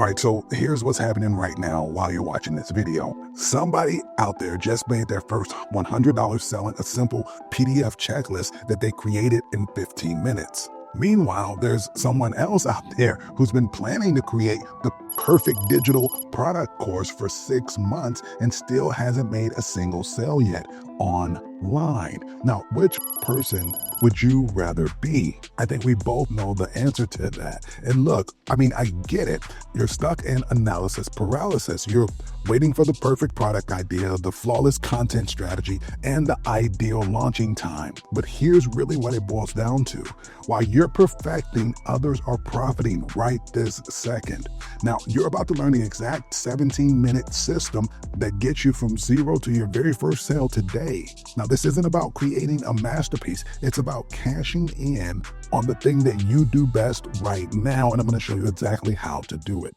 All right, so here's what's happening right now while you're watching this video. Somebody out there just made their first $100 selling a simple PDF checklist that they created in 15 minutes. Meanwhile, there's someone else out there who's been planning to create the perfect digital product course for 6 months and still hasn't made a single sale yet online. Now, which person would you rather be? I think we both know the answer to that. And look, I get it. You're stuck in analysis paralysis. You're waiting for the perfect product idea, the flawless content strategy, and the ideal launching time. But here's really what it boils down to. While you're perfecting, others are profiting right this second. Now, you're about to learn the exact 17-minute system that gets you from zero to your very first sale today. Now, this isn't about creating a masterpiece. It's about cashing in on the thing that you do best right now, and I'm going to show you exactly how to do it.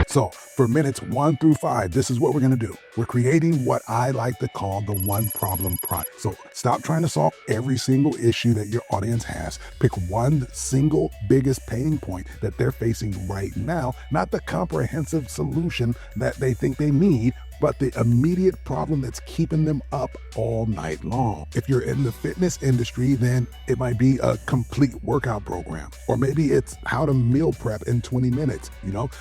So for minutes 1 through 5, this is what we're going to do. We're creating what I like to call the one problem product. So stop trying to solve every single issue that your audience has. Pick one single biggest pain point that they're facing right now, not the comprehensive solution that they think they need, but the immediate problem that's keeping them up all night long. If you're in the fitness industry, then it might be a complete workout program, or maybe it's how to meal prep in 20 minutes.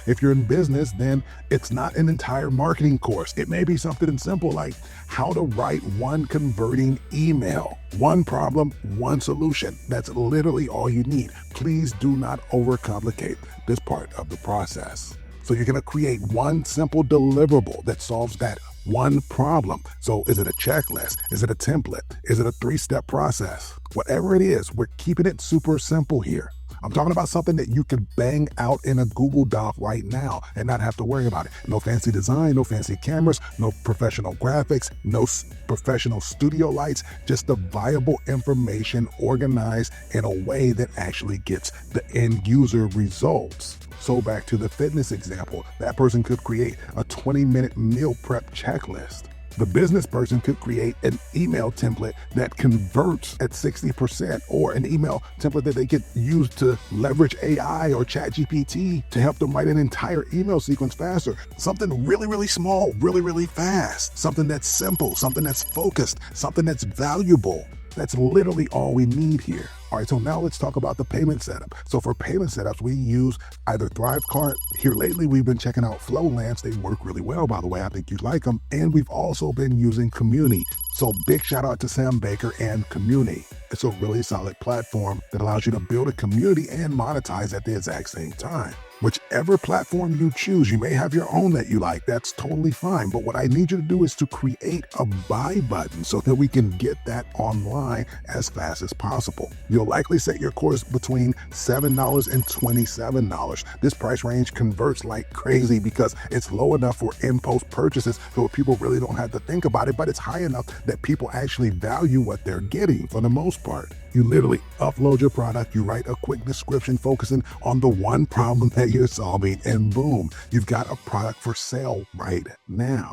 If you're in business, then it's not an entire marketing course. It may be something simple like how to write one converting email. One problem, one solution. That's literally all you need. Please do not overcomplicate this part of the process. So you're going to create one simple deliverable that solves that one problem. So is it a checklist? Is it a template? Is it a 3-step process? Whatever it is, we're keeping it super simple here. I'm talking about something that you can bang out in a Google Doc right now and not have to worry about it. No fancy design, no fancy cameras, no professional graphics, no professional studio lights, just the viable information organized in a way that actually gets the end user results. So back to the fitness example, that person could create a 20-minute meal prep checklist. The business person could create an email template that converts at 60%, or an email template that they could use to leverage AI or ChatGPT to help them write an entire email sequence faster. Something really, really small, really, really fast. Something that's simple, something that's focused, something that's valuable. That's literally all we need here. All right, so now let's talk about the payment setup. So for payment setups, we use either ThriveCart. Here lately, we've been checking out Flowlamps. They work really well, by the way. I think you'd like them. And we've also been using Community. So big shout out to Sam Baker and Community. It's a really solid platform that allows you to build a community and monetize at the exact same time. Whichever platform you choose, you may have your own that you like. That's totally fine. But what I need you to do is to create a buy button so that we can get that online as fast as possible. You'll likely set your course between $7 and $27. This price range converts like crazy because it's low enough for in-post purchases so people really don't have to think about it, but it's high enough that people actually value what they're getting for the most part. You literally upload your product, you write a quick description focusing on the one problem that you're solving, and boom, you've got a product for sale right now.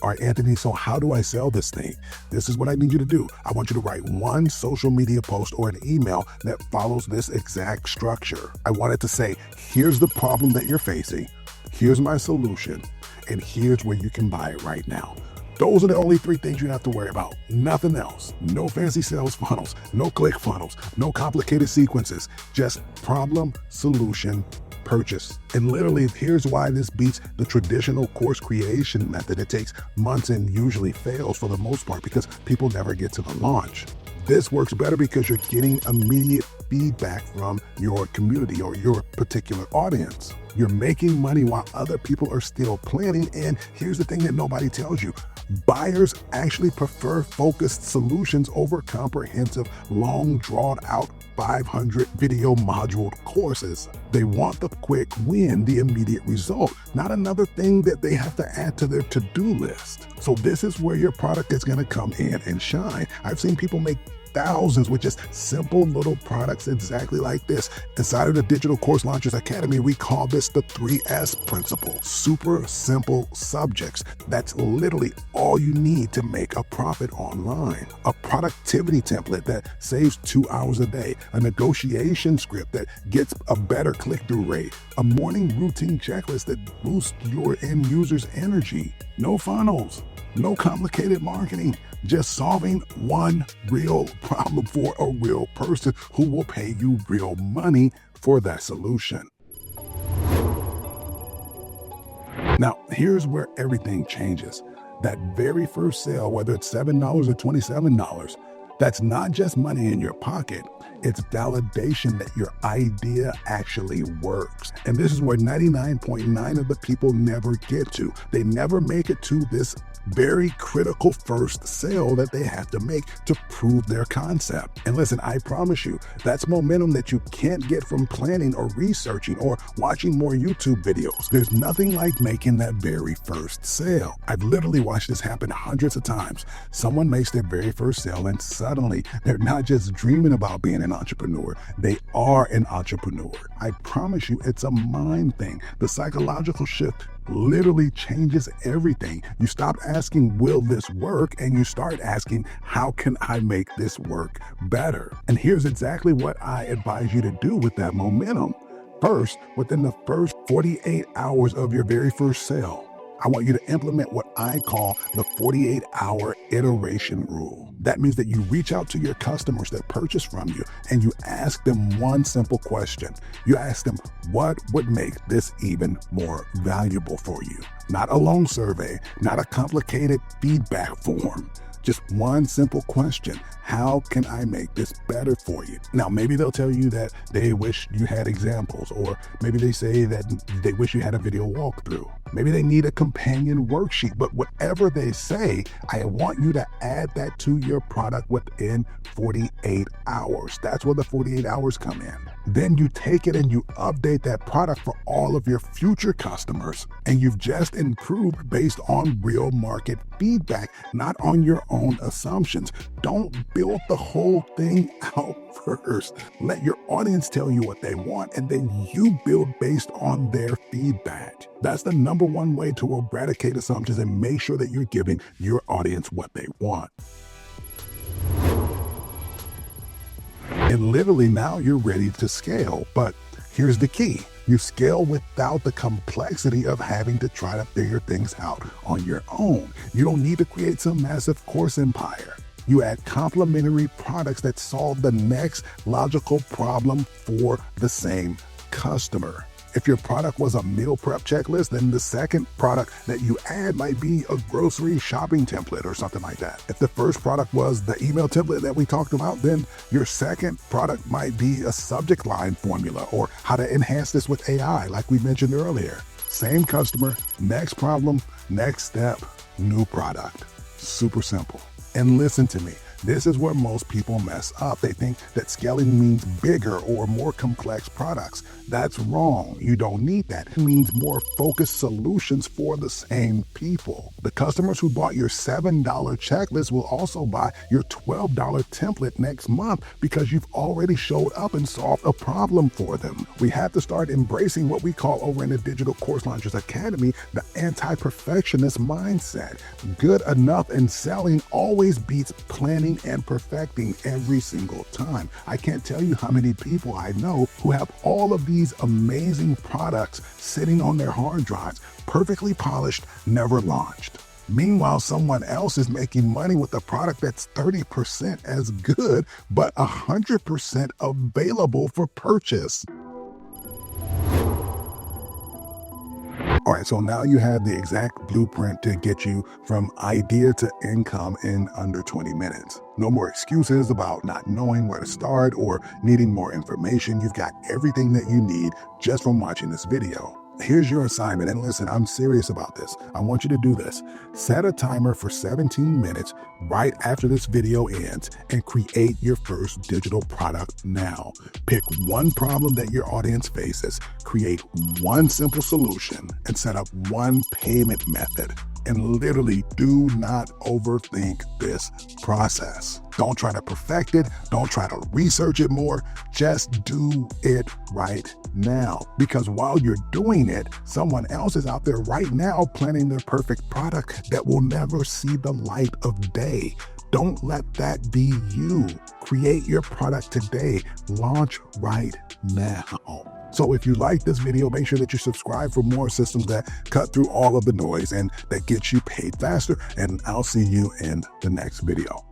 All right, Anthony, so how do I sell this thing? This is what I need you to do. I want you to write one social media post or an email that follows this exact structure. I want it to say, here's the problem that you're facing, here's my solution, and here's where you can buy it right now. Those are the only 3 things you have to worry about. Nothing else. No fancy sales funnels, no click funnels, no complicated sequences. Just problem, solution, purchase. And literally, here's why this beats the traditional course creation method. It takes months and usually fails for the most part because people never get to the launch. This works better because you're getting immediate feedback from your community or your particular audience. You're making money while other people are still planning. And here's the thing that nobody tells you. Buyers actually prefer focused solutions over comprehensive, long, drawn-out 500 video module courses. They want the quick win, the immediate result, not another thing that they have to add to their to-do list. So this is where your product is going to come in and shine. I've seen people make thousands with just simple little products exactly like this. Inside of the Digital Course Launchers Academy, we call this the 3S principle. Super simple subjects. That's literally all you need to make a profit online. A productivity template that saves 2 hours a day. A negotiation script that gets a better click-through rate. A morning routine checklist that boosts your end user's energy. No funnels. No complicated marketing, just solving one real problem for a real person who will pay you real money for that solution. Now, here's where everything changes. That very first sale, whether it's $7 or $27, that's not just money in your pocket. It's validation that your idea actually works. And this is where 99.9% of the people never get to. They never make it to this very critical first sale that they have to make to prove their concept. And listen, I promise you, that's momentum that you can't get from planning or researching or watching more YouTube videos. There's nothing like making that very first sale. I've literally watched this happen hundreds of times. Someone makes their very first sale and suddenly they're not just dreaming about being an entrepreneur, they are an entrepreneur. I promise you, it's a mind thing. The psychological shift literally changes everything. You stop asking, will this work? And you start asking, how can I make this work better? And here's exactly what I advise you to do with that momentum. First, within the first 48 hours of your very first sale, I want you to implement what I call the 48-hour iteration rule. That means that you reach out to your customers that purchase from you and you ask them one simple question. You ask them, what would make this even more valuable for you? Not a long survey, not a complicated feedback form. Just one simple question. How can I make this better for you? Now, maybe they'll tell you that they wish you had examples, or maybe they say that they wish you had a video walkthrough. Maybe they need a companion worksheet, but whatever they say, I want you to add that to your product within 48 hours. That's where the 48 hours come in. Then you take it and you update that product for all of your future customers. And you've just improved based on real market feedback, not on your own assumptions. Don't build the whole thing out first. Let your audience tell you what they want, and then you build based on their feedback. That's the number one way to eradicate assumptions and make sure that you're giving your audience what they want. And literally now you're ready to scale. But here's the key. You scale without the complexity of having to try to figure things out on your own. You don't need to create some massive course empire. You add complementary products that solve the next logical problem for the same customer. If your product was a meal prep checklist, then the second product that you add might be a grocery shopping template or something like that. If the first product was the email template that we talked about, then your second product might be a subject line formula or how to enhance this with AI, like we mentioned earlier. Same customer, next problem, next step, new product. Super simple. And listen to me. This is where most people mess up. They think that scaling means bigger or more complex products. That's wrong. You don't need that. It means more focused solutions for the same people. The customers who bought your $7 checklist will also buy your $12 template next month because you've already showed up and solved a problem for them. We have to start embracing what we call over in the Digital Course Launchers Academy, the anti-perfectionist mindset. Good enough and selling always beats planning and perfecting every single time. I can't tell you how many people I know who have all of these amazing products sitting on their hard drives, perfectly polished, never launched. Meanwhile, someone else is making money with a product that's 30% as good, but 100% available for purchase. All right, so now you have the exact blueprint to get you from idea to income in under 20 minutes. No more excuses about not knowing where to start or needing more information. You've got everything that you need just from watching this video. Here's your assignment, and listen, I'm serious about this. I want you to do this. Set a timer for 17 minutes right after this video ends and create your first digital product now. Pick one problem that your audience faces, create one simple solution, and set up one payment method. And literally do not overthink this process. Don't try to perfect it. Don't try to research it more. Just do it right now. Because while you're doing it, someone else is out there right now planning their perfect product that will never see the light of day. Don't let that be you. Create your product today. Launch right now. So if you like this video, make sure that you subscribe for more systems that cut through all of the noise and that get you paid faster. And I'll see you in the next video.